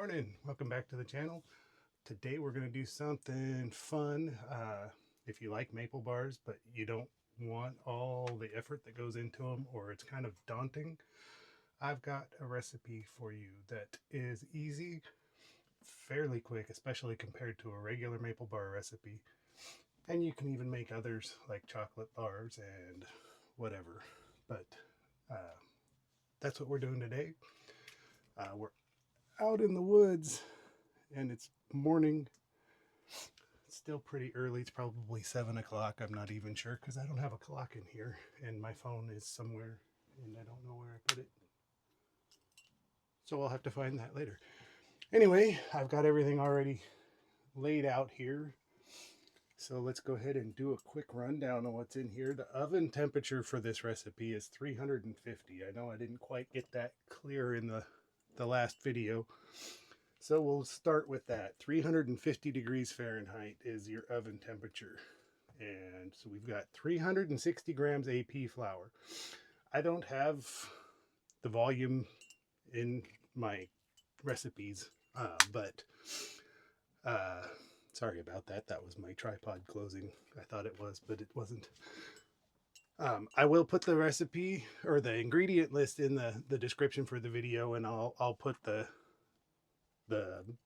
morning, welcome back to the channel. Today we're going to do something fun. If you like maple bars but you don't want all the effort that goes into them, or it's kind of daunting, I've got a recipe for you that is easy, fairly quick, especially compared to a regular maple bar recipe. And you can even make others like chocolate bars and whatever. But that's what we're doing today. We're out in the woods and it's morning. It's still pretty early. It's probably 7 o'clock. I'm not even sure because I don't have a clock in here and my phone is somewhere and I don't know where I put it. So I'll have to find that later. Anyway, I've got everything already laid out here. So let's go ahead and do a quick rundown on what's in here. The oven temperature for this recipe is 350. I know I didn't quite get that clear in the last video. So we'll start with that. 350 degrees Fahrenheit is your oven temperature. And so we've got 360 grams AP flour. I don't have the volume in my recipes, but sorry about that. That was my tripod closing. I thought it was, but it wasn't. I will put the recipe or the ingredient list in the description for the video, and I'll put the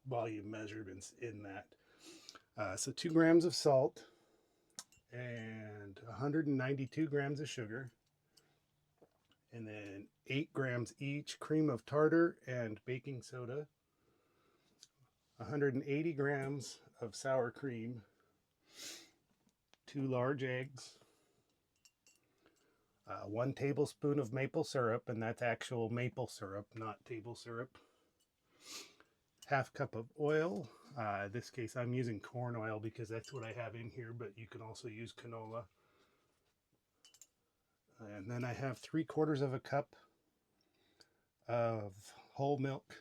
volume measurements in that. So 2 grams of salt and 192 grams of sugar, and then 8 grams each cream of tartar and baking soda, 180 grams of sour cream, 2 large eggs, 1 tablespoon of maple syrup, and that's actual maple syrup, not table syrup, half cup of oil. This case I'm using corn oil because that's what I have in here, but you can also use canola. And then I have 3/4 of a cup of whole milk.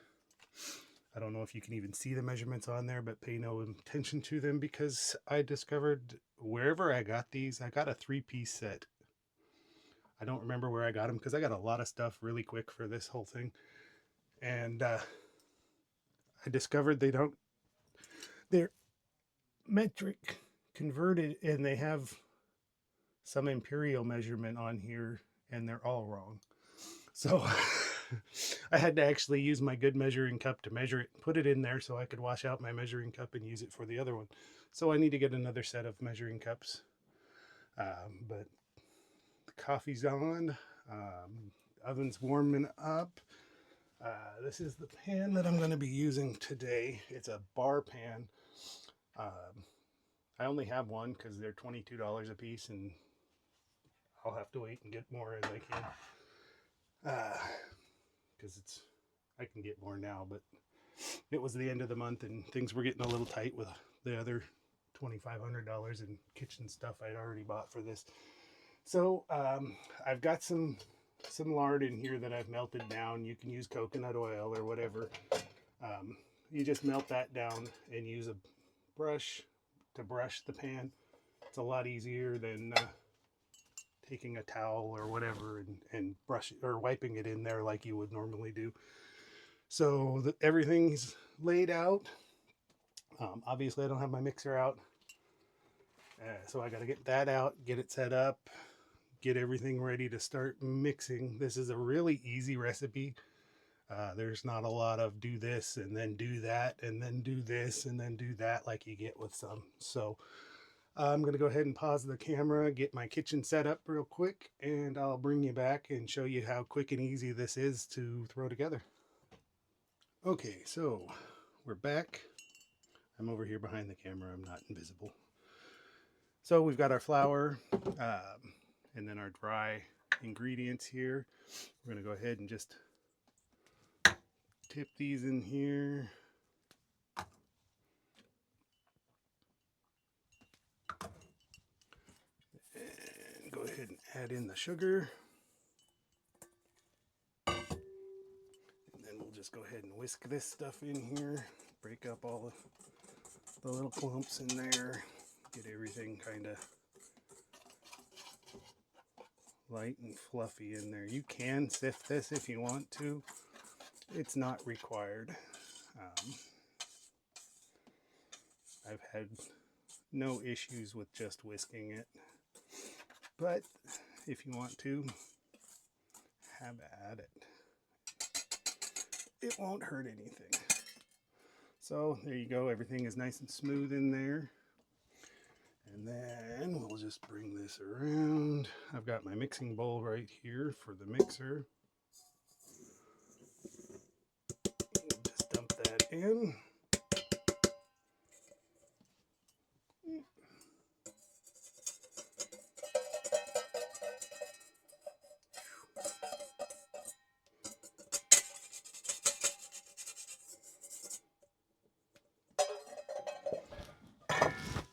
I don't know if you can even see the measurements on there, but pay no attention to them because I discovered wherever I got these, I got a 3-piece set. I don't remember where I got them because I got a lot of stuff really quick for this whole thing. And I discovered they're metric converted, and they have some imperial measurement on here and they're all wrong. So I had to actually use my good measuring cup to measure it and put it in there so I could wash out my measuring cup and use it for the other one. So I need to get another set of measuring cups. But the coffee's on, oven's warming up. This is the pan that I'm going to be using today. It's a bar pan. I only have one because they're $22 a piece, and I'll have to wait and get more as I can. Because I can get more now, but it was the end of the month and things were getting a little tight with the other $2,500 in kitchen stuff I'd already bought for this. So I've got some lard in here that I've melted down. You can use coconut oil or whatever. You just melt that down and use a brush to brush the pan. It's a lot easier than taking a towel or whatever and brush it or wiping it in there like you would normally do. So everything's laid out. Obviously I don't have my mixer out, so I got to get that out, get it set up, get everything ready to start mixing. This is a really easy recipe. There's not a lot of do this and then do that and then do this and then do that like you get with some. So I'm going to go ahead and pause the camera, get my kitchen set up real quick, and I'll bring you back and show you how quick and easy this is to throw together. Okay, so we're back. I'm over here behind the camera. I'm not invisible. So we've got our flour and then our dry ingredients here. We're going to go ahead and just tip these in here. And go ahead and add in the sugar. And then we'll just go ahead and whisk this stuff in here. Break up all the little clumps in there. Get everything kind of light and fluffy in there. You can sift this if you want to. It's not required. I've had no issues with just whisking it, but if you want to, have at it. It won't hurt anything. So there you go, everything is nice and smooth in there. And then we'll just bring this around. I've got my mixing bowl right here for the mixer. Just dump that in.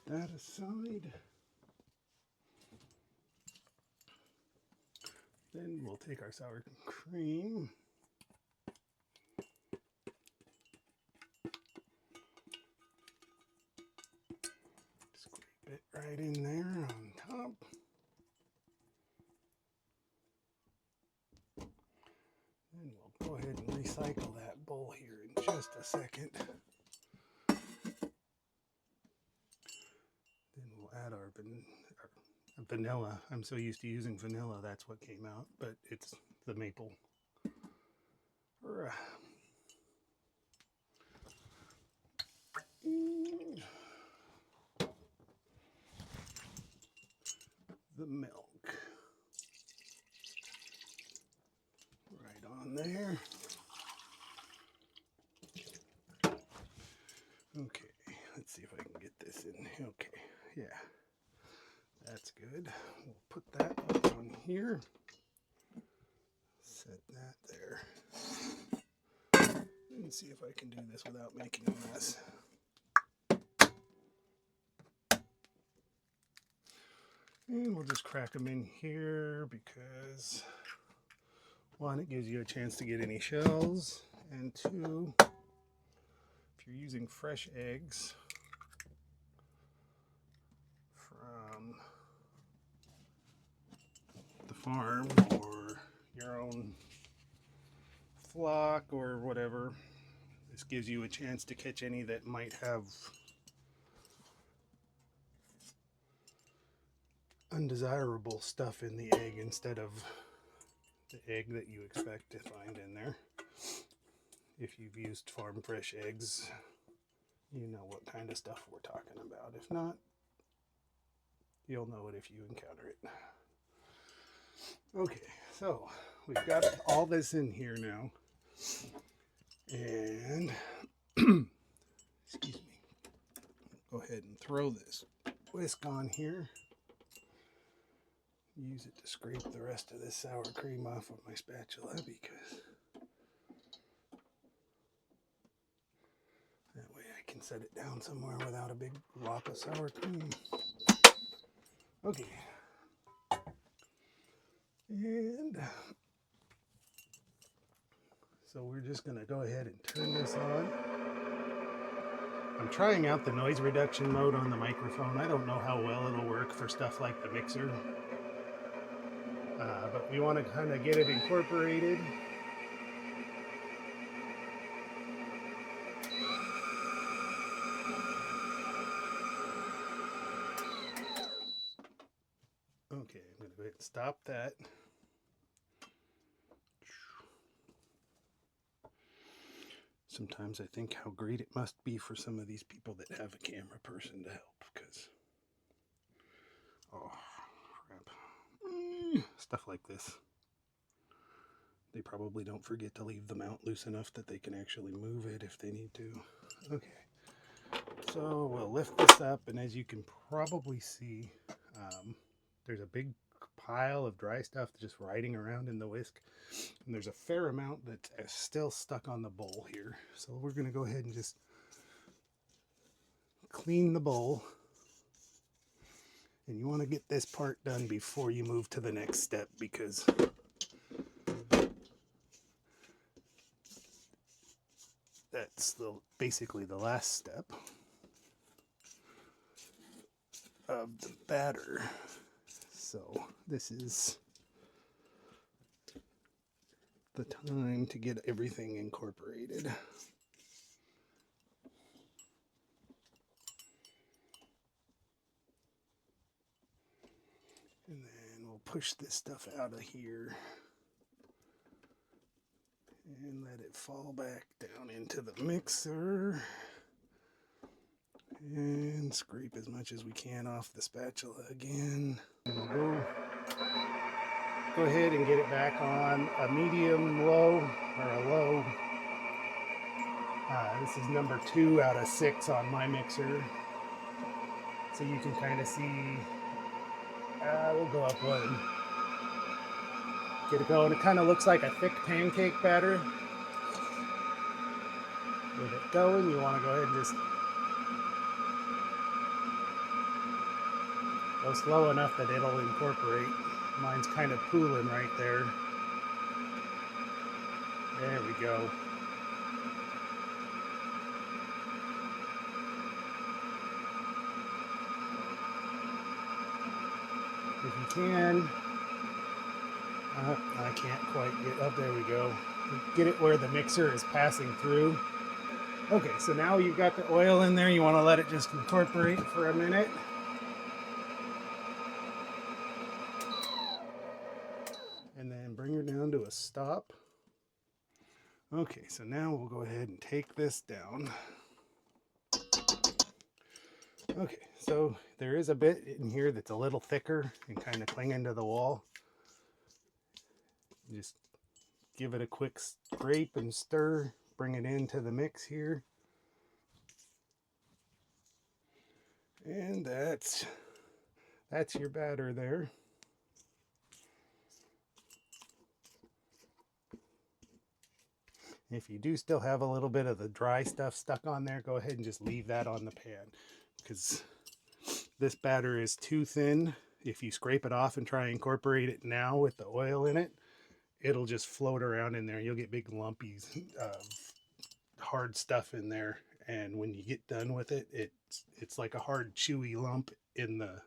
That aside, then we'll take our sour cream, scrape it right in there on top. Then we'll go ahead and recycle that bowl here in just a second. Then we'll add our vanilla. I'm so used to using vanilla, that's what came out, but it's the maple. The milk. Right on there. Okay, let's see if I can get this in. Okay, yeah. That's good. We'll put that up on here. Set that there. And see if I can do this without making a mess. And we'll just crack them in here because, one, it gives you a chance to get any shells, and two, if you're using fresh eggs from the farm or your own flock or whatever, this gives you a chance to catch any that might have undesirable stuff in the egg instead of the egg that you expect to find in there. If you've used farm fresh eggs, you know what kind of stuff we're talking about. If not, you'll know it if you encounter it. Okay, so we've got all this in here now. And, excuse me, go ahead and throw this whisk on here. Use it to scrape the rest of this sour cream off of my spatula because that way I can set it down somewhere without a big glop of sour cream. Okay. And so we're just going to go ahead and turn this on. I'm trying out the noise reduction mode on the microphone. I don't know how well it'll work for stuff like the mixer. But we want to kind of get it incorporated. Okay, I'm going to go ahead and stop that. Sometimes I think how great it must be for some of these people that have a camera person to help, because, oh, crap. Stuff like this. They probably don't forget to leave the mount loose enough that they can actually move it if they need to. Okay, so we'll lift this up, and as you can probably see, there's a big pile of dry stuff just riding around in the whisk, and there's a fair amount that's still stuck on the bowl here. So we're going to go ahead and just clean the bowl, and you want to get this part done before you move to the next step, because that's basically the last step of the batter. So this is the time to get everything incorporated. push this stuff out of here and let it fall back down into the mixer. And scrape as much as we can off the spatula again. And we'll go ahead and get it back on a medium low or a low. This is number 2 out of 6 on my mixer. So you can kind of see, we'll go up 1. Get it going. It kind of looks like a thick pancake batter. With it going, you want to go ahead and just go slow enough that it'll incorporate. Mine's kind of pooling right there. There we go. If you can, I can't quite get up. There we go. Get it where the mixer is passing through. Okay, so now you've got the oil in there. You want to let it just incorporate for a minute. And then bring her down to a stop. Okay, so now we'll go ahead and take this down. Okay, so there is a bit in here that's a little thicker and kind of clinging to the wall. Just give it a quick scrape and stir, bring it into the mix here. And that's your batter there. If you do still have a little bit of the dry stuff stuck on there, go ahead and just leave that on the pan, because this batter is too thin. If you scrape it off and try and incorporate it now with the oil in it, it'll just float around in there. You'll get big lumpies of hard stuff in there, and when you get done with it, it's like a hard chewy lump in the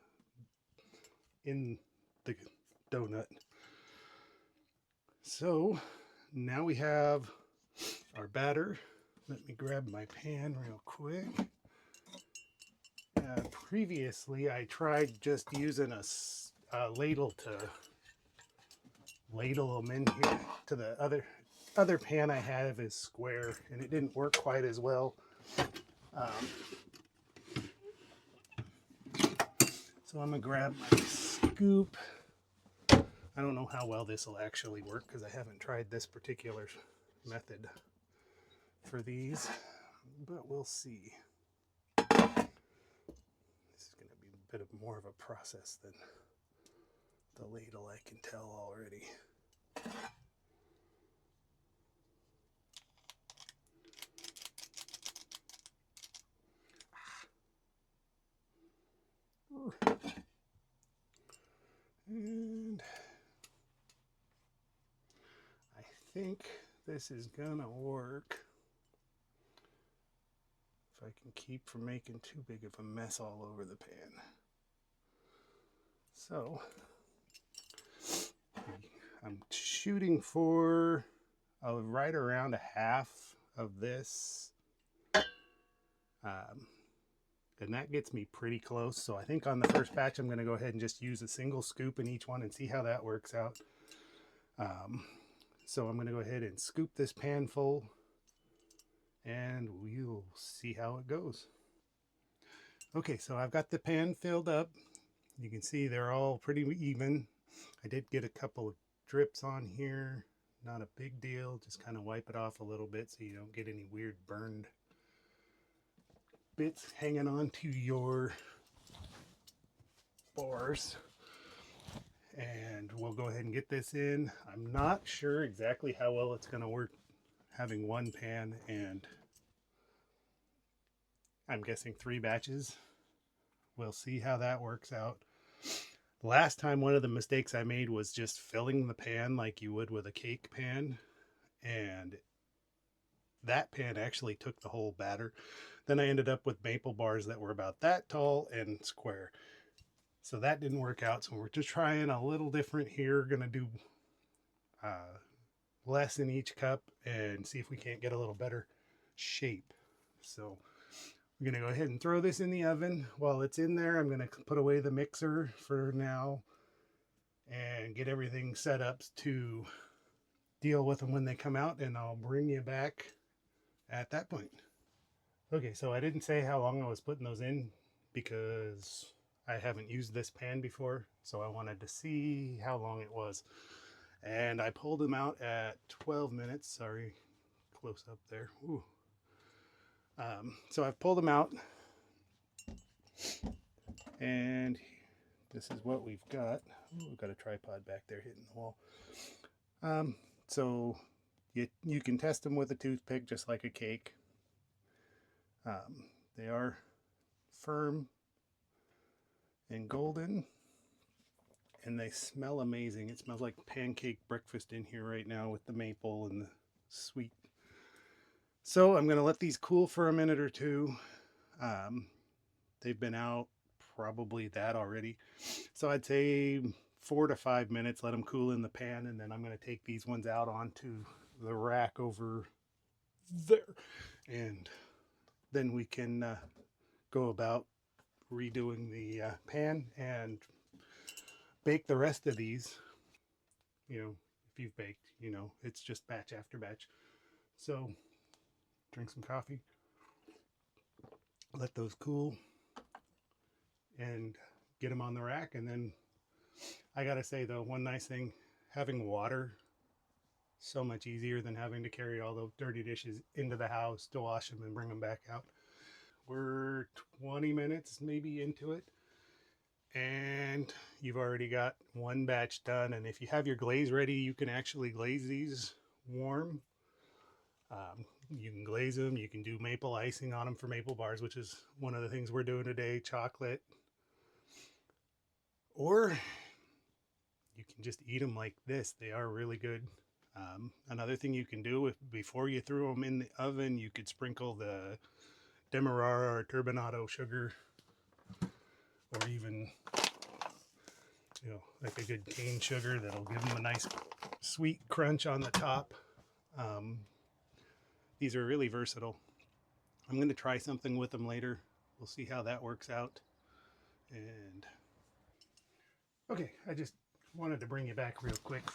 donut. So now we have our batter. Let me grab my pan real quick. Previously I tried just using a ladle to ladle them in here. To the other pan I have is square, and it didn't work quite as well. So I'm gonna grab my scoop. I don't know how well this will actually work because I haven't tried this particular method for these, but we'll see. This is going to be a bit of more of a process than the ladle, I can tell already. And I think this is gonna work if I can keep from making too big of a mess all over the pan. So I'm shooting for right around a half of this, and that gets me pretty close. So I think on the first batch I'm going to go ahead and just use a single scoop in each one and see how that works out. So I'm going to go ahead and scoop this pan full, and we'll see how it goes. Okay, so I've got the pan filled up. You can see they're all pretty even. I did get a couple of drips on here. Not a big deal. Just kind of wipe it off a little bit so you don't get any weird burned bits hanging on to your bars. And we'll go ahead and get this in. I'm not sure exactly how well it's going to work having one pan and I'm guessing 3 batches. We'll see how that works out. Last time, one of the mistakes I made was just filling the pan like you would with a cake pan, and that pan actually took the whole batter. Then I ended up with maple bars that were about that tall and square. So that didn't work out. So we're just trying a little different here. Gonna do less in each cup and see if we can't get a little better shape. So we're gonna go ahead and throw this in the oven. While it's in there, I'm gonna put away the mixer for now and get everything set up to deal with them when they come out, and I'll bring you back at that point. Okay, so I didn't say how long I was putting those in because I haven't used this pan before, so I wanted to see how long it was. And I pulled them out at 12 minutes. Sorry, close up there. Ooh. So I've pulled them out, and this is what we've got. Ooh, we've got a tripod back there hitting the wall. So you can test them with a toothpick just like a cake. They are firm and golden, and they smell amazing. It smells like pancake breakfast in here right now with the maple and the sweet. So I'm going to let these cool for a minute or two. They've been out probably that already. So I'd say 4 to 5 minutes, let them cool in the pan, and then I'm going to take these ones out onto the rack over there, and then we can go about redoing the pan and bake the rest of these. You know, if you've baked, you know, it's just batch after batch. So drink some coffee, let those cool, and get them on the rack. And then I gotta say though, one nice thing, having water, so much easier than having to carry all those dirty dishes into the house to wash them and bring them back out. We're 20 minutes maybe into it, and you've already got one batch done. And if you have your glaze ready, you can actually glaze these warm. You can glaze them, you can do maple icing on them for maple bars, which is one of the things we're doing today, chocolate. Or you can just eat them like this. They are really good. Another thing you can do, before you throw them in the oven, you could sprinkle the demerara or turbinado sugar, or even, you know, like a good cane sugar that'll give them a nice sweet crunch on the top. These are really versatile. I'm going to try something with them later. We'll see how that works out. And okay, I just wanted to bring you back real quick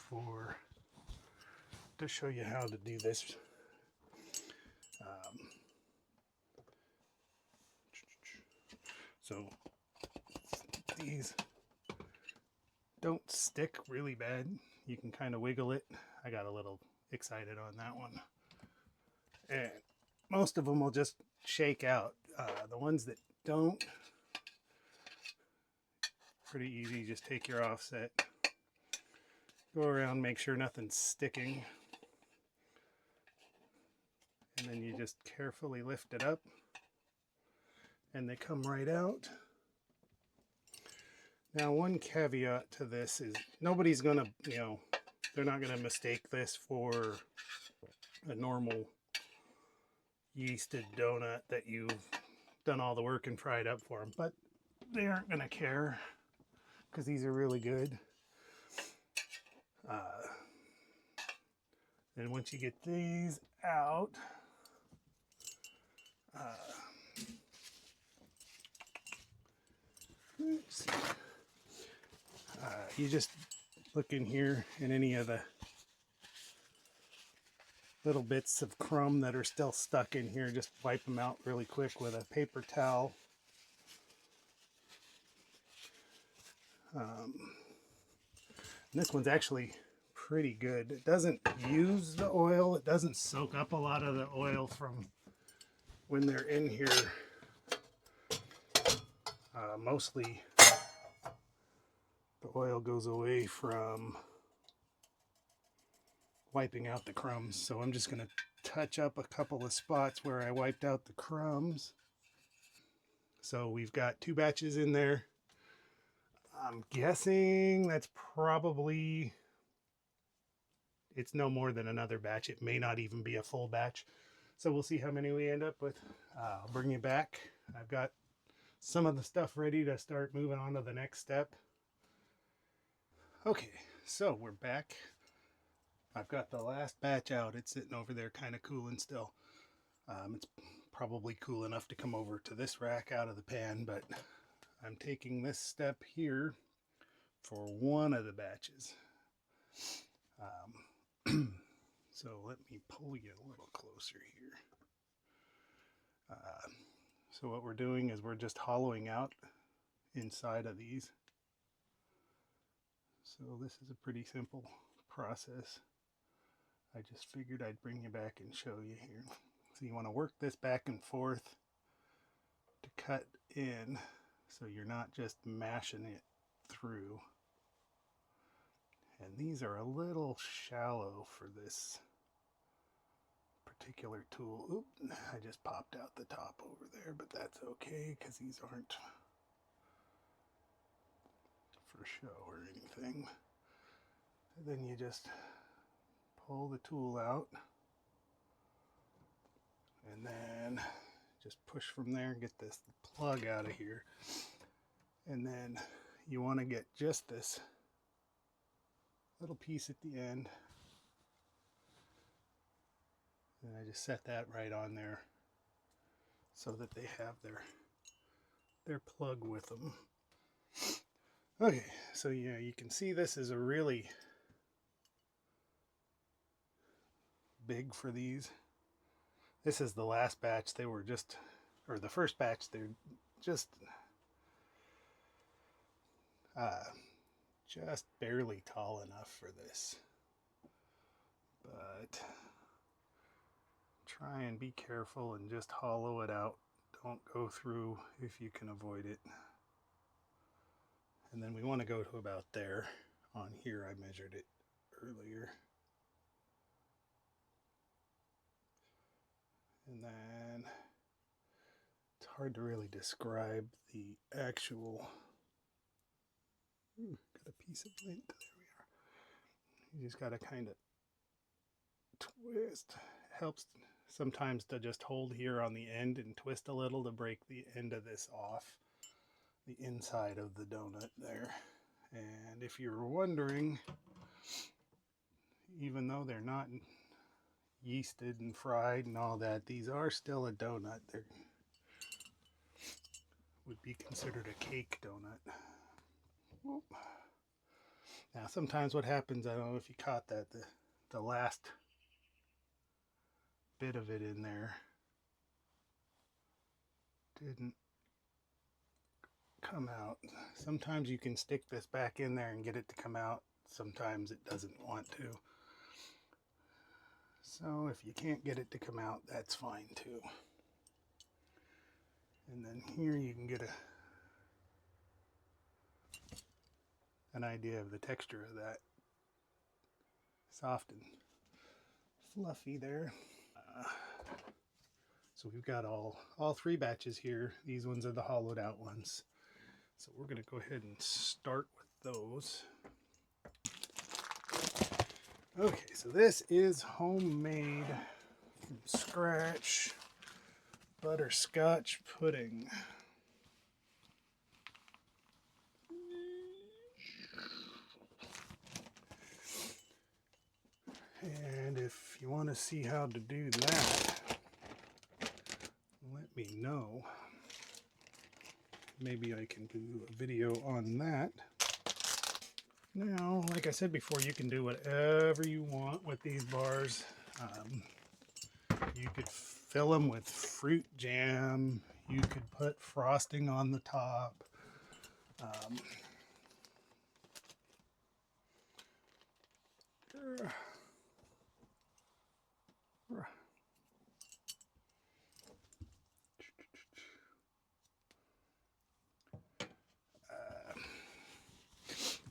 to show you how to do this. So these don't stick really bad. You can kind of wiggle it. I got a little excited on that one. And most of them will just shake out. The ones that don't, pretty easy. Just take your offset, go around, make sure nothing's sticking, and then you just carefully lift it up, and they come right out. Now, one caveat to this is nobody's gonna, you know, they're not gonna mistake this for a normal yeasted donut that you've done all the work and fried up for them, but they aren't gonna care because these are really good. And once you get these out, you just look in here, and any of the little bits of crumb that are still stuck in here, just wipe them out really quick with a paper towel. This one's actually pretty good. It doesn't use the oil. It doesn't soak up a lot of the oil from when they're in here. Mostly the oil goes away from wiping out the crumbs. So I'm just going to touch up a couple of spots where I wiped out the crumbs. So we've got 2 batches in there. I'm guessing that's probably, it's no more than another batch. It may not even be a full batch. So we'll see how many we end up with. I'll bring you back. I've got some of the stuff ready to start moving on to the next step. Okay, so we're back. I've got the last batch out. It's sitting over there kind of cooling still. It's probably cool enough to come over to this rack out of the pan, but I'm taking this step here for one of the batches. So let me pull you a little closer here. So what we're doing is we're just hollowing out inside of these. So this is a pretty simple process. I just figured I'd bring you back and show you here. So you want to work this back and forth to cut in so you're not just mashing it through. And these are a little shallow for this particular tool. Oop, I just popped out the top over there, but that's okay because these aren't for show or anything. And then you just pull the tool out and then just push from there and get this plug out of here. And then you want to get just this little piece at the end. And I just set that right on there so that they have their plug with them. Okay, so yeah, you can see this is a really big for these. This is the last batch. They were just, or the first batch, they're just barely tall enough for this. But try and be careful and just hollow it out. Don't go through if you can avoid it. And then we want to go to about there. On here I measured it earlier. And then it's hard to really describe the actual, got a piece of lint, there we are. You just got to kind of twist. It helps sometimes to just hold here on the end and twist a little to break the end of this off, the inside of the donut there. And if you're wondering, even though they're not yeasted and fried and all that, these are still a donut. They would be considered a cake donut. Whoop. Now sometimes what happens, I don't know if you caught that, the last bit of it in there didn't come out. Sometimes you can stick this back in there and get it to come out. Sometimes it doesn't want to. So if you can't get it to come out, that's fine too. And then here you can get an idea of the texture of that. Soft and fluffy there. So we've got all three batches here. These ones are the hollowed out ones. So we're going to go ahead and start with those. Okay, so this is homemade from scratch butterscotch pudding. And if you want to see how to do that, let me know. Maybe I can do a video on that. Now, like I said before, you can do whatever you want with these bars. You could fill them with fruit jam. You could put frosting on the top.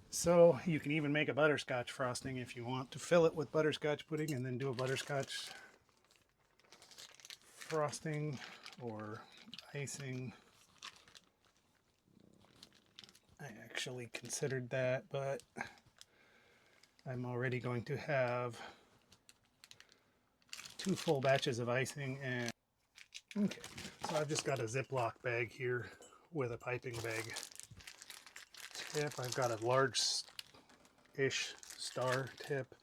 So you can even make a butterscotch frosting if you want to fill it with butterscotch pudding and then do a butterscotch frosting or icing. I actually considered that, but I'm already going to have 2 full batches of icing. And okay, so I've just got a Ziploc bag here with a piping bag tip. I've got a large-ish star tip.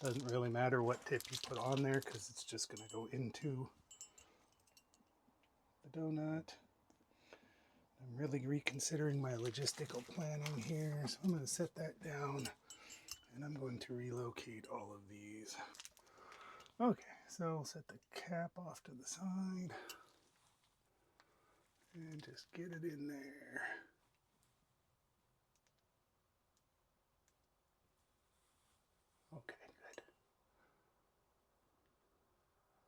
Doesn't really matter what tip you put on there because it's just going to go into the donut. I'm really reconsidering my logistical planning here, so I'm going to set that down and I'm going to relocate all of these. Okay, so I'll set the cap off to the side and just get it in there. Okay, good.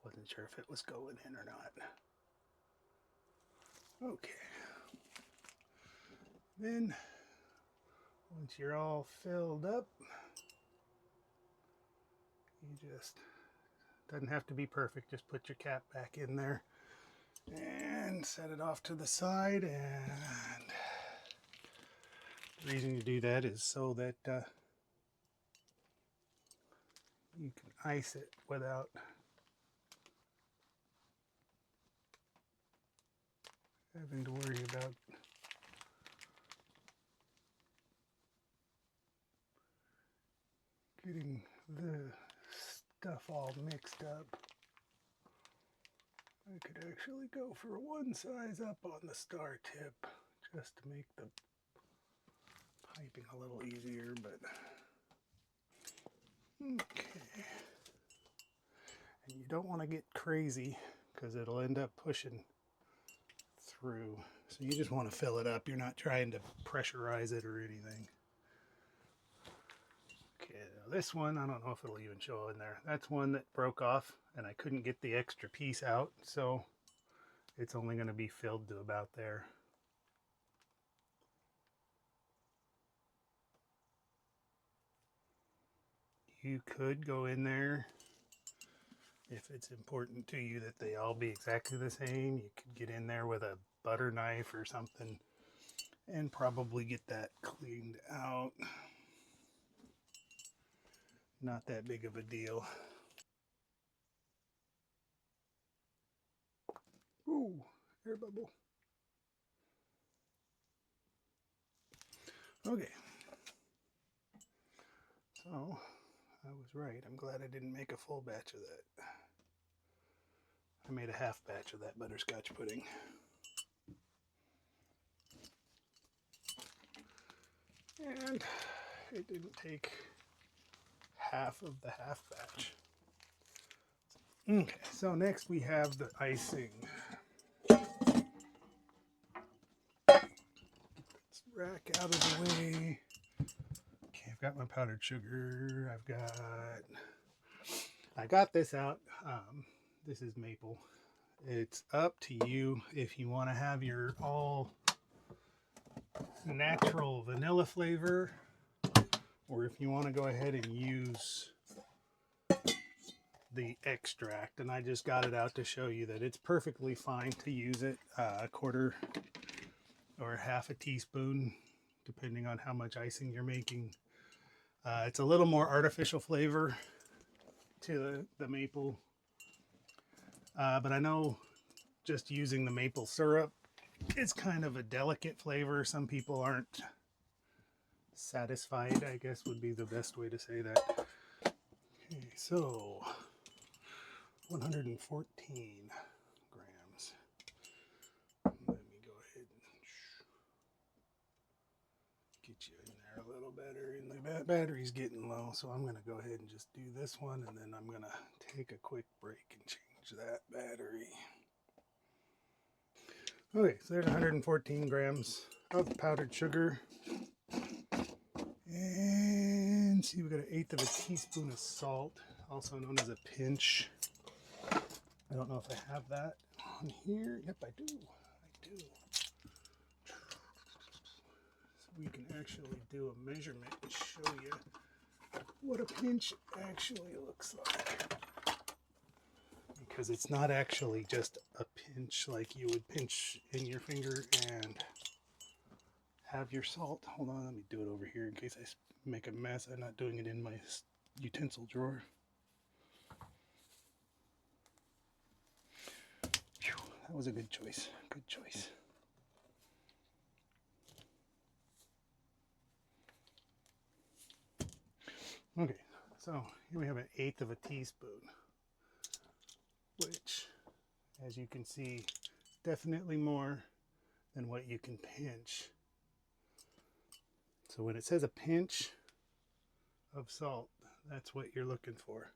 Wasn't sure if it was going in or not. Okay. Then, once you're all filled up, you just, doesn't have to be perfect, just put your cap back in there and set it off to the side. And the reason you do that is so that you can ice it without having to worry about getting the stuff all mixed up. I could actually go for one size up on the star tip just to make the piping a little easier, but okay. And you don't want to get crazy because it'll end up pushing through. So you just want to fill it up. You're not trying to pressurize it or anything. Okay, now this one, I don't know if it'll even show in there. That's one that broke off and I couldn't get the extra piece out, so it's only going to be filled to about there. You could go in there if it's important to you that they all be exactly the same. You could get in there with a butter knife or something and probably get that cleaned out. Not that big of a deal. Ooh, air bubble. Okay. So, I was right. I'm glad I didn't make a full batch of that. I made a half batch of that butterscotch pudding. And it didn't take half of the half batch. Okay, so next we have the icing. Let's rack out of the way. Okay, I've got my powdered sugar. I got this out. This is maple. It's up to you if you want to have your all natural vanilla flavor or if you want to go ahead and use the extract. And I just got it out to show you that it's perfectly fine to use it, a quarter or half a teaspoon, depending on how much icing you're making. It's a little more artificial flavor to the maple, but I know just using the maple syrup, it's kind of a delicate flavor. Some people aren't satisfied, I guess would be the best way to say that. Okay, so 114 grams. Let me go ahead and get you in there a little better. And the battery's getting low, so I'm going to go ahead and just do this one, and then I'm going to take a quick break and change that battery. Okay, so there's 114 grams of powdered sugar. And see, we've got 1/8 of a teaspoon of salt, also known as a pinch. I don't know if I have that on here. Yep, I do. So we can actually do a measurement and show you what a pinch actually looks like. Because it's not actually just a pinch like you would pinch in your finger and have your salt. Hold on, let me do it over here in case I make a mess. I'm not doing it in my utensil drawer. Whew, that was a good choice. Good choice. Okay, so here we have 1/8 of a teaspoon, which, as you can see, definitely more than what you can pinch. So when it says a pinch of salt, that's what you're looking for.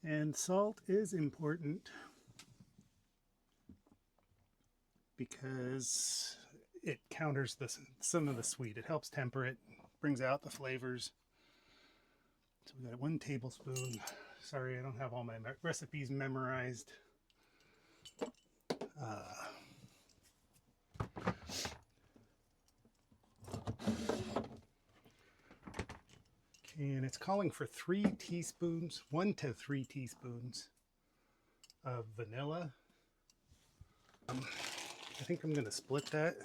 And salt is important because it counters some of the sweet. It helps temper it, brings out the flavors. So we got 1 tablespoon. Sorry, I don't have all my recipes memorized. And it's calling for 3 teaspoons, 1 to 3 teaspoons of vanilla. I think I'm going to split that.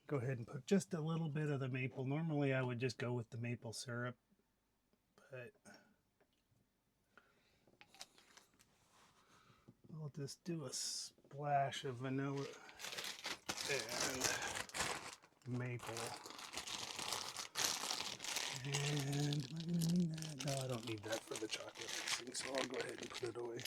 Go ahead and put just a little bit of the maple. Normally I would just go with the maple syrup, but I'll just do a splash of vanilla and maple. And am I going to need that? No, I don't need that for the chocolate icing, so I'll go ahead and put it away.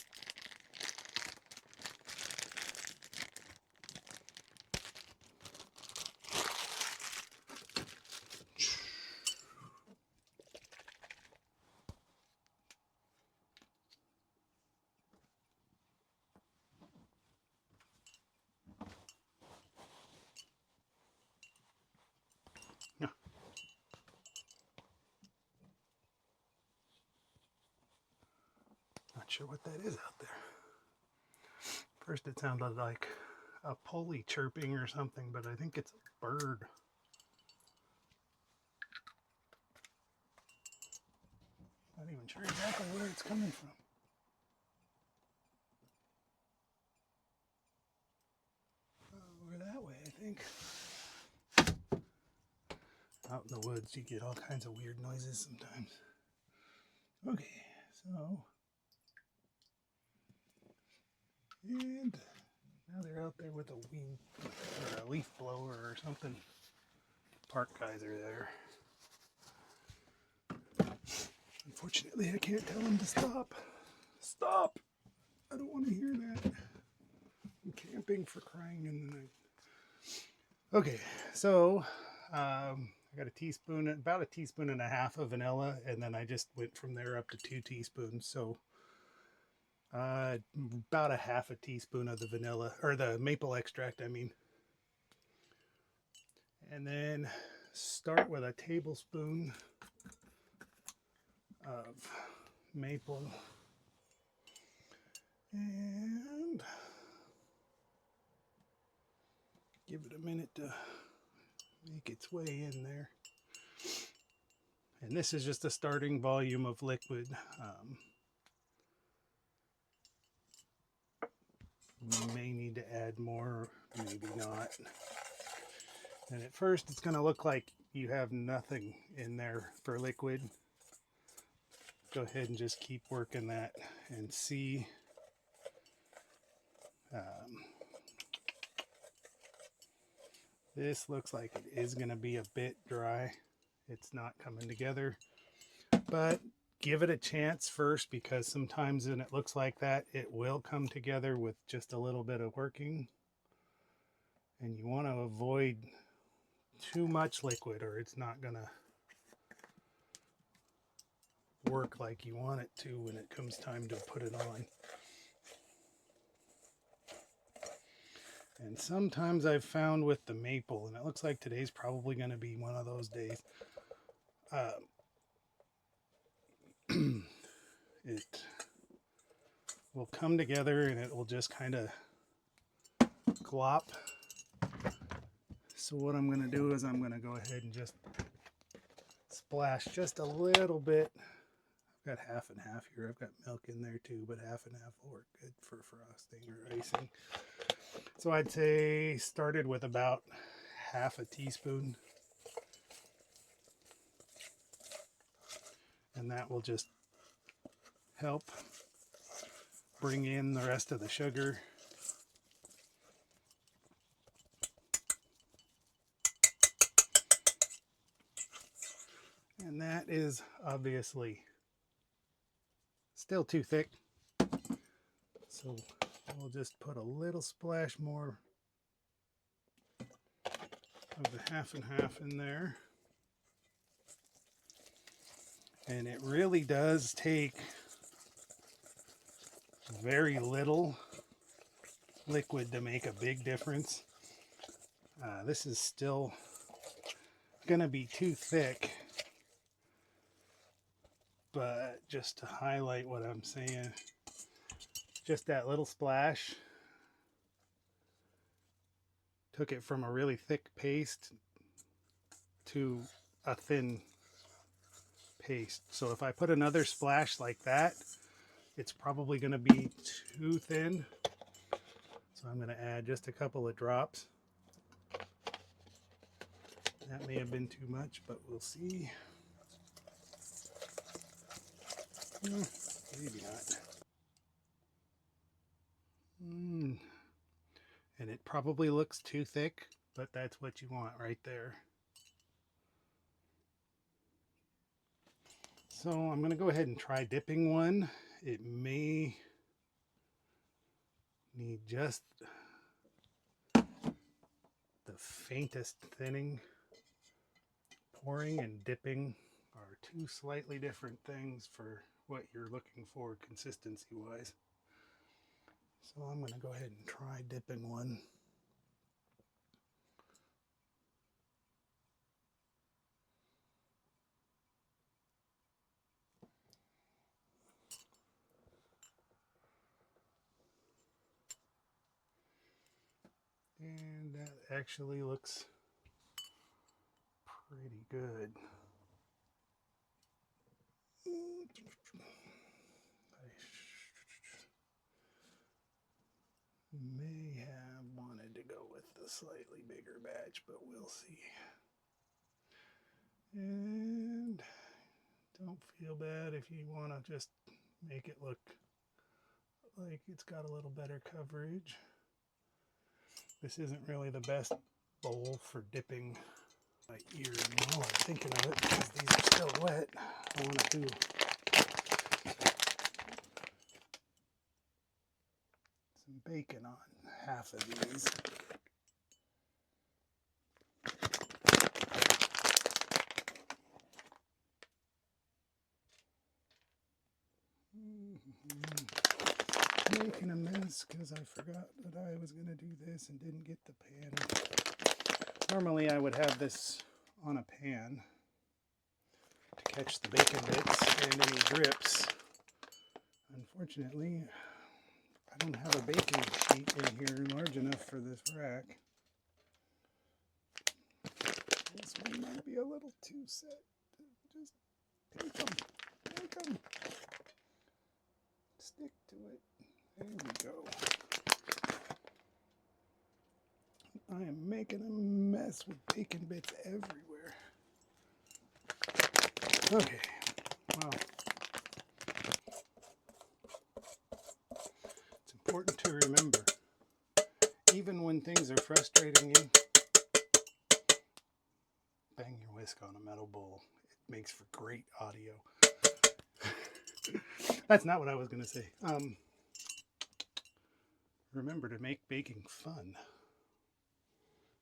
Not sure what that is out there. First it sounded like a pulley chirping or something, but I think it's a bird. Not even sure exactly where it's coming from. Over that way, I think. Out in the woods, you get all kinds of weird noises sometimes. Okay, so. And now they're out there with a weed or a leaf blower or something. Park guys are there. Unfortunately, I can't tell them to stop. Stop! I don't want to hear that. I'm camping, for crying in the night. Okay, so I got a teaspoon, about 1.5 teaspoons of vanilla, and then I just went from there up to 2 teaspoons. So about 1/2 teaspoon of the vanilla, or the maple extract, I mean. And then start with a tablespoon of maple. And give it a minute to make its way in there. And this is just a starting volume of liquid. You may need to add more, maybe not. And at first it's going to look like you have nothing in there for liquid. Go ahead and just keep working that and see. This looks like it is going to be a bit dry. It's not coming together, but give it a chance first, because sometimes when it looks like that, it will come together with just a little bit of working. And you want to avoid too much liquid, or it's not going to work like you want it to when it comes time to put it on. And sometimes I've found with the maple, and it looks like today's probably going to be one of those days, it will come together and it will just kind of glop. So what I'm going to do is I'm going to go ahead and just splash just a little bit. I've got 50/50 here. I've got milk in there too, but 50/50 will work good for frosting or icing. So I'd say started with about 1/2 teaspoon. And that will just help bring in the rest of the sugar. And that is obviously Still too thick. So we'll just put a little splash more of the half and half in there. And it really does take very little liquid to make a big difference. This is still gonna be too thick, but just to highlight what I'm saying, just that little splash took it from a really thick paste to a thin paste. So if I put another splash like that, it's probably going to be too thin. So I'm going to add just a couple of drops. That may have been too much, but we'll see. Maybe not. And it probably looks too thick, but that's what you want right there. So I'm going to go ahead and try dipping one. It may need just the faintest thinning. Pouring and dipping are two slightly different things for what you're looking for consistency wise. So I'm going to go ahead and try dipping one. And that actually looks pretty good. I may have wanted to go with the slightly bigger batch, but we'll see. And don't feel bad if you want to just make it look like it's got a little better coverage. This isn't really the best bowl for dipping my ear while I'm thinking of it, because these are still wet. I want to do some bacon on half of these. Making a mess because I forgot that I was going to do this and didn't get the pan. Normally I would have this on a pan to catch the bacon bits and any drips. Unfortunately, I don't have a baking sheet in here large enough for this rack. This one might be a little too set. Just take them. Stick to it. There we go. I am making a mess with bacon bits everywhere. Okay, well, it's important to remember, even when things are frustrating you, bang your whisk on a metal bowl. It makes for great audio. That's not what I was going to say. Remember to make baking fun.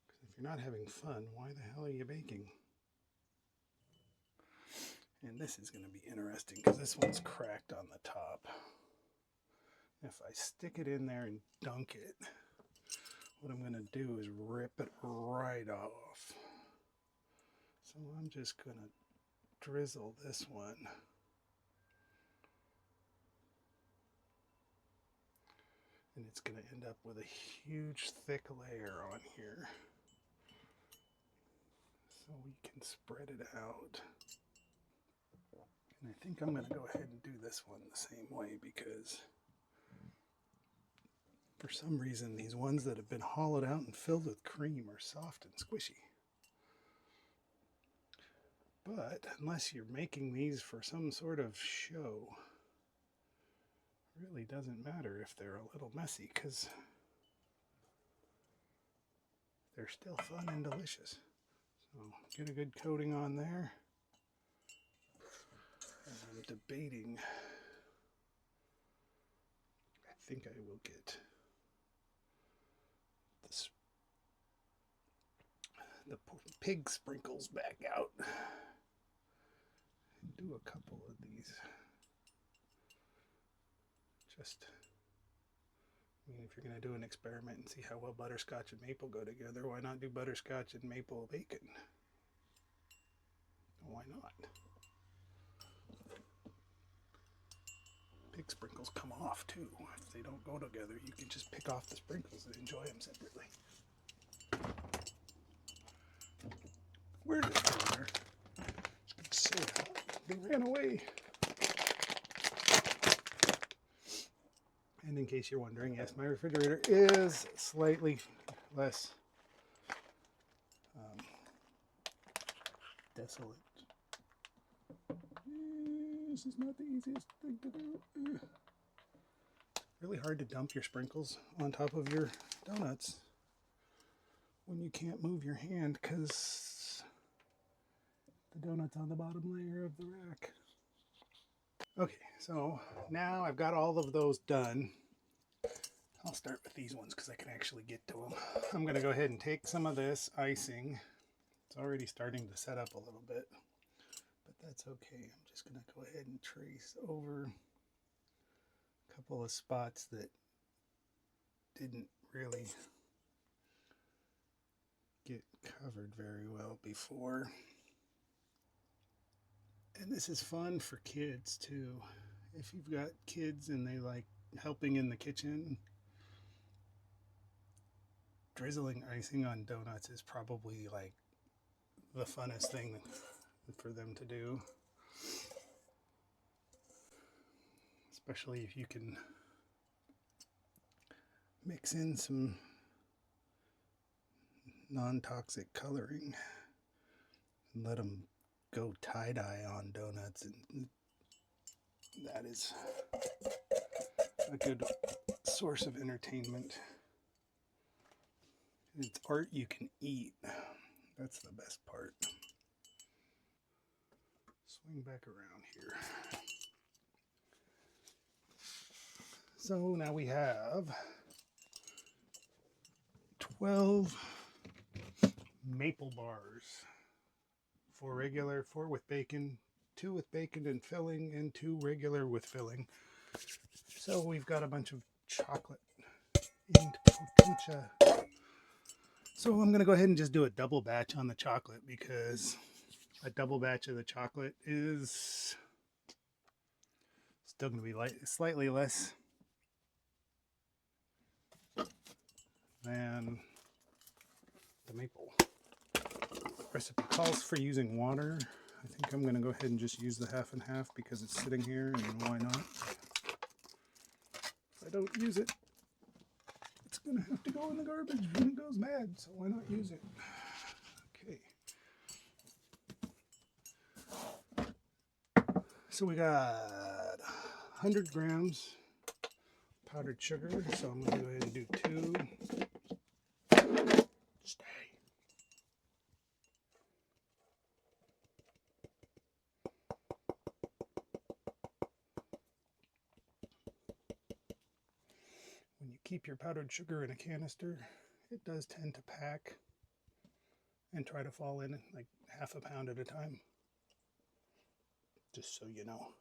Because if you're not having fun, why the hell are you baking? And this is going to be interesting because this one's cracked on the top. If I stick it in there and dunk it, what I'm going to do is rip it right off. So I'm just going to drizzle this one. And it's going to end up with a huge thick layer on here. So we can spread it out. And I think I'm going to go ahead and do this one the same way because for some reason these ones that have been hollowed out and filled with cream are soft and squishy. But unless you're making these for some sort of show, it really doesn't matter if they're a little messy because they're still fun and delicious. So get a good coating on there. And I'm debating think I will get this, the pig sprinkles back out and do a couple of these. Just, I mean, if you're going to do an experiment and see how well butterscotch and maple go together, why not do butterscotch and maple bacon? Why not? Pig sprinkles come off too. If they don't go together, you can just pick off the sprinkles and enjoy them separately. Where did they go? It's so hot. They ran away. And in case you're wondering, yes, my refrigerator is slightly less desolate. This is not the easiest thing to do. It's really hard to dump your sprinkles on top of your donuts when you can't move your hand because the donut's on the bottom layer of the rack. Okay, so now I've got all of those done. I'll start with these ones because I can actually get to them. I'm going to go ahead and take some of this icing. It's already starting to set up a little bit, but that's okay. I'm just going to go ahead and trace over a couple of spots that didn't really get covered very well before. And this is fun for kids too. If you've got kids and they like helping in the kitchen, drizzling icing on donuts is probably like the funnest thing for them to do. Especially if you can mix in some non-toxic coloring and let them go tie-dye on donuts, and that is a good source of entertainment. It's art you can eat. That's the best part. Swing back around here. So now we have 12 maple bars. 4 regular, 4 with bacon, 2 with bacon and filling, and 2 regular with filling. So we've got a bunch of chocolate and potentia. So I'm going to go ahead and just do a double batch on the chocolate because a double batch of the chocolate is still going to be slightly less than the maple. The recipe calls for using water. I think I'm going to go ahead and just use the half and half because it's sitting here, and why not? If I don't use it, it's going to have to go in the garbage when it goes bad, so why not use it? Okay. So we got 100 grams powdered sugar, so I'm going to go ahead and do 2. Stay. When you keep your powdered sugar in a canister, it does tend to pack and try to fall in like half a pound at a time. Just so you know.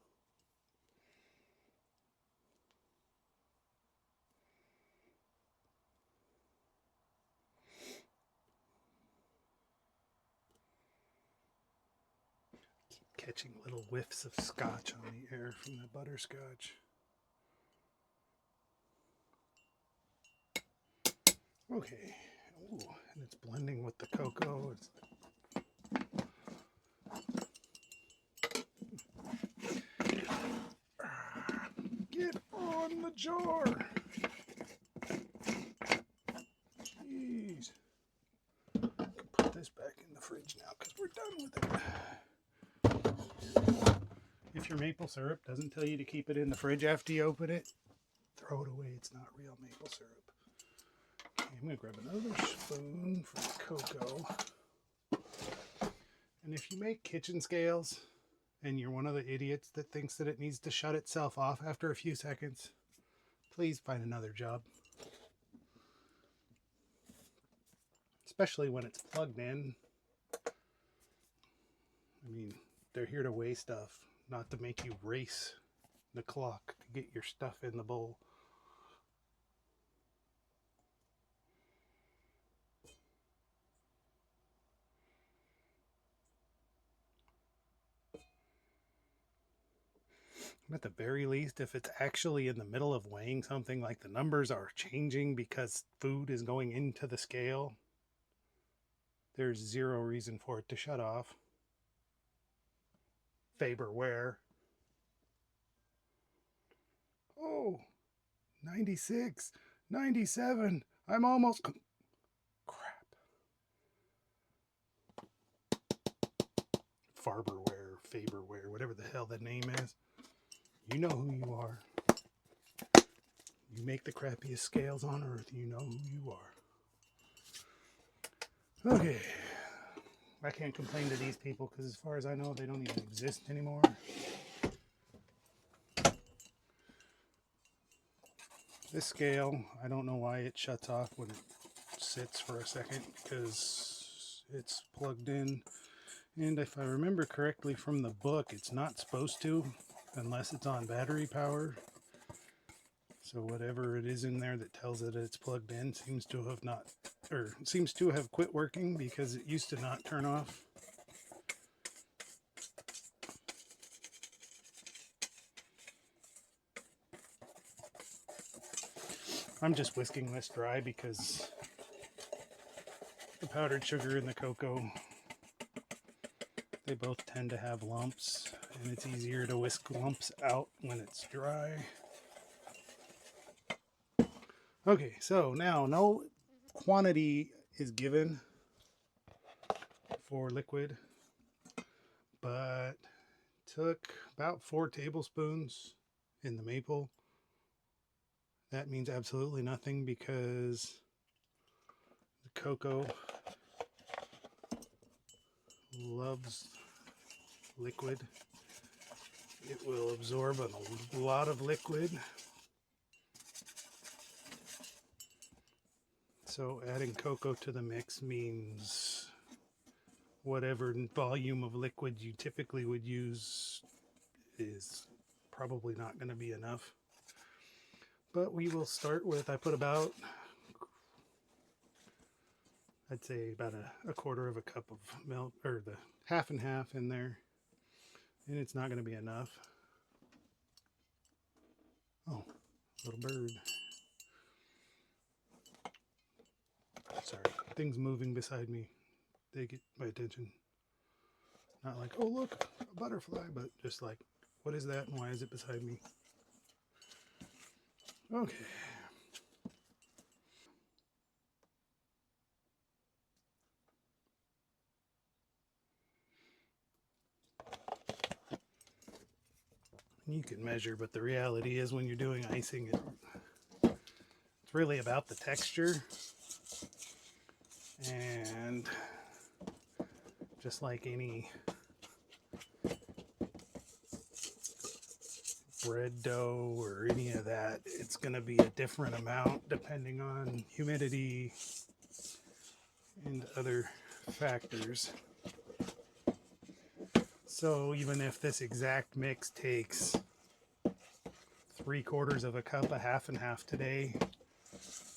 Keep catching little whiffs of scotch on the air from the butterscotch. Okay, ooh, and it's blending with the cocoa. Get on the jar. Jeez. I can put this back in the fridge now because we're done with it. If your maple syrup doesn't tell you to keep it in the fridge after you open it, throw it away. It's not real maple syrup. Okay, I'm going to grab another spoon for the cocoa. And if you make kitchen scales and you're one of the idiots that thinks that it needs to shut itself off after a few seconds, please find another job. Especially when it's plugged in. I mean, they're here to weigh stuff, not to make you race the clock to get your stuff in the bowl. At the very least, if it's actually in the middle of weighing something, like the numbers are changing because food is going into the scale, there's zero reason for it to shut off. Faberware. Oh, 96, 97. I'm almost... Crap. Farberware, Faberware, whatever the hell the name is. You know who you are. You make the crappiest scales on earth. You know who you are. Okay. I can't complain to these people because as far as I know, they don't even exist anymore. This scale, I don't know why it shuts off when it sits for a second because it's plugged in. And if I remember correctly from the book, it's not supposed to unless it's on battery power. So whatever it is in there that tells it it's plugged in seems to have quit working because it used to not turn off. I'm just whisking this dry because the powdered sugar and the cocoa, they both tend to have lumps, and it's easier to whisk lumps out when it's dry. Okay, so now no quantity is given for liquid, but took about 4 tablespoons in the maple. That means absolutely nothing because the cocoa loves liquid. It will absorb a lot of liquid. So adding cocoa to the mix means whatever volume of liquid you typically would use is probably not going to be enough. But we will start with, I put about, I'd say about a quarter of a cup of milk, or the half and half in there. And it's not going to be enough. Oh, little bird. Sorry, things moving beside me, they get my attention. Not like, oh look, a butterfly, but just like, what is that and why is it beside me? Okay. You can measure, but the reality is when you're doing icing, it's really about the texture. And just like any bread dough or any of that, it's going to be a different amount depending on humidity and other factors. So even if this exact mix takes 3/4 of a cup, a half and half today,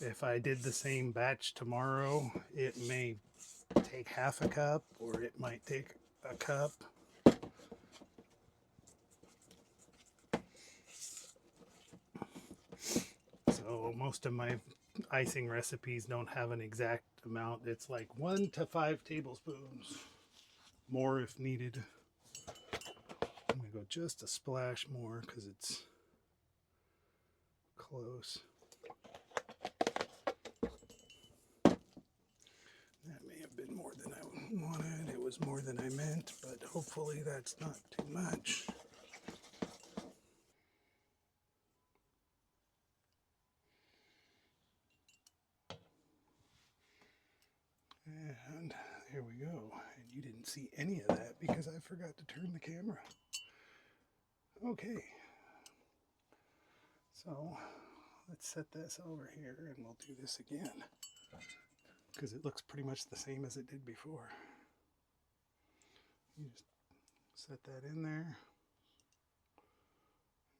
if I did the same batch tomorrow, it may take half a cup or it might take a cup. So most of my icing recipes don't have an exact amount. It's like 1 to 5 tablespoons, more if needed. I'm going to go just a splash more because it's close. That may have been more than I wanted. It was more than I meant, but hopefully that's not too much. And there we go. And you didn't see any of that because I forgot to turn the camera. Okay. So let's set this over here and we'll do this again because it looks pretty much the same as it did before. You just set that in there,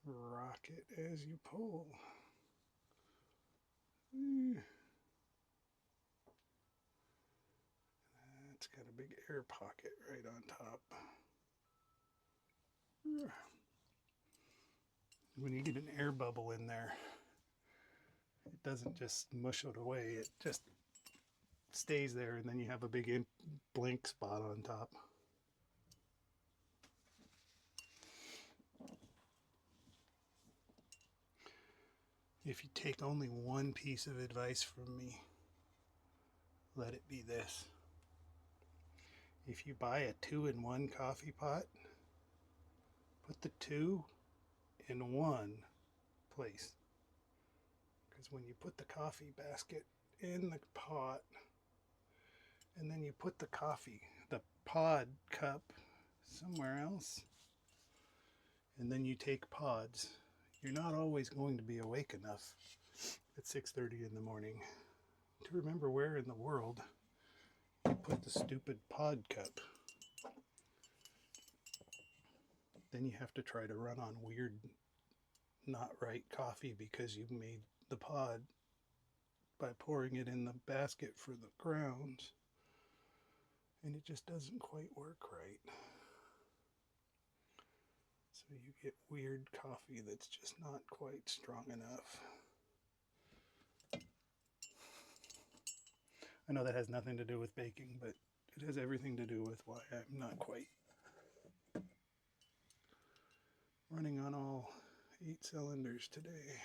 rock it as you pull. It's got a big air pocket right on top. When you get an air bubble in there, it doesn't just mush it away, it just stays there, and then you have a big blank spot on top. If you take only one piece of advice from me, let it be this. If you buy a 2-in-1 coffee pot, put the 2 in one place. Because when you put the coffee basket in the pot, and then you put the pod cup somewhere else, and then you take pods, you're not always going to be awake enough at 6:30 in the morning to remember where in the world you put the stupid pod cup. Then you have to try to run on weird, not right coffee because you made the pod by pouring it in the basket for the grounds, and it just doesn't quite work right. So you get weird coffee that's just not quite strong enough. I know that has nothing to do with baking, but it has everything to do with why I'm not quite running on all 8 cylinders today.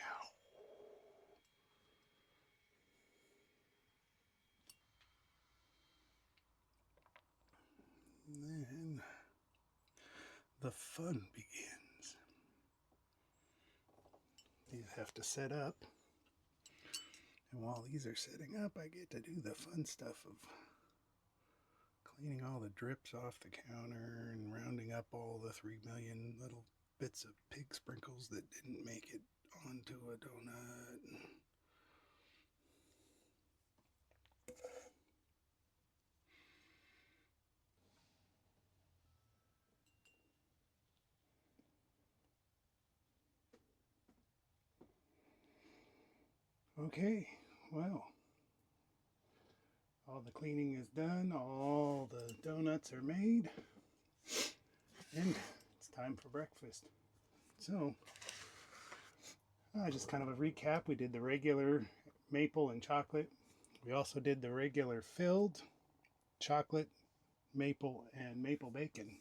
And then the fun begins. These have to set up. And while these are setting up, I get to do the fun stuff of cleaning all the drips off the counter and rounding up all the 3 million little bits of pig sprinkles that didn't make it onto a donut. Okay, well, all the cleaning is done, all the donuts are made, and it's time for breakfast. So, just kind of a recap. We did the regular maple and chocolate. We also did the regular filled chocolate, maple, and maple bacon.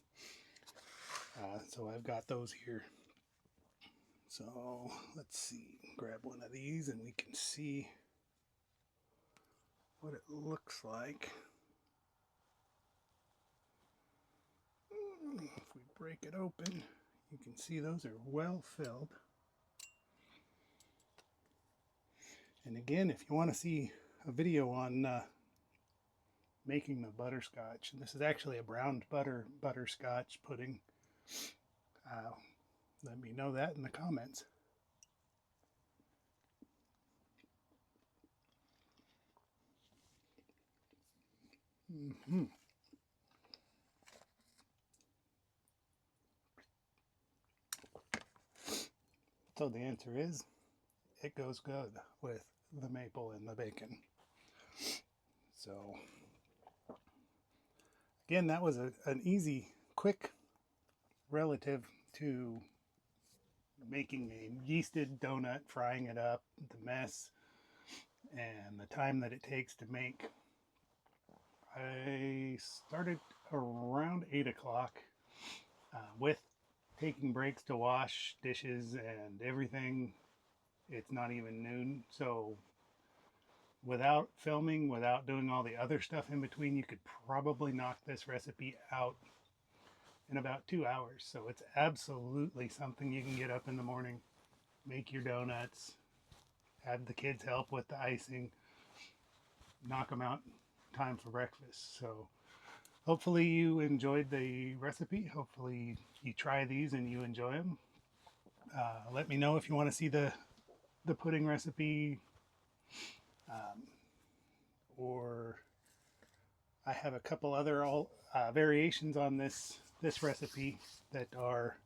So I've got those here. So let's see, grab one of these and we can see what it looks like. If we break it open, you can see those are well filled. And again, if you want to see a video on making the butterscotch, and this is actually a browned butterscotch pudding, let me know that in the comments. So the answer is, it goes good with the maple and the bacon. So again, that was an easy, quick relative to making a yeasted donut, frying it up, the mess, and the time that it takes to make. I started around 8 o'clock with taking breaks to wash dishes and everything. It's not even noon, so without filming, without doing all the other stuff in between, you could probably knock this recipe out in about 2 hours. So it's absolutely something you can get up in the morning, make your donuts, have the kids help with the icing, knock them out, time for breakfast. So hopefully you enjoyed the recipe. Hopefully you try these and you enjoy them. Let me know if you want to see the the pudding recipe, or I have a couple other variations on this recipe that are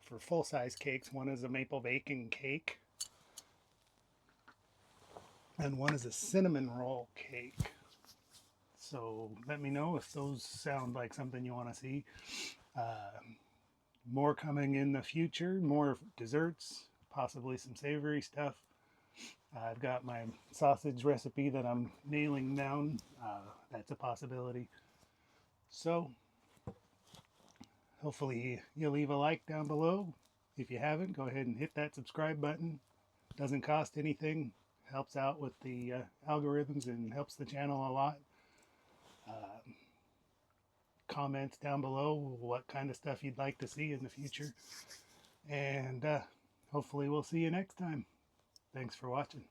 for full-size cakes. One is a maple bacon cake, and one is a cinnamon roll cake. So let me know if those sound like something you want to see. More coming in the future, more desserts, possibly some savory stuff. I've got my sausage recipe that I'm nailing down. That's a possibility. So hopefully you'll leave a like down below. If you haven't, go ahead and hit that subscribe button. Doesn't cost anything. Helps out with the algorithms and helps the channel a lot. Comments down below what kind of stuff you'd like to see in the future. And hopefully we'll see you next time. Thanks for watching.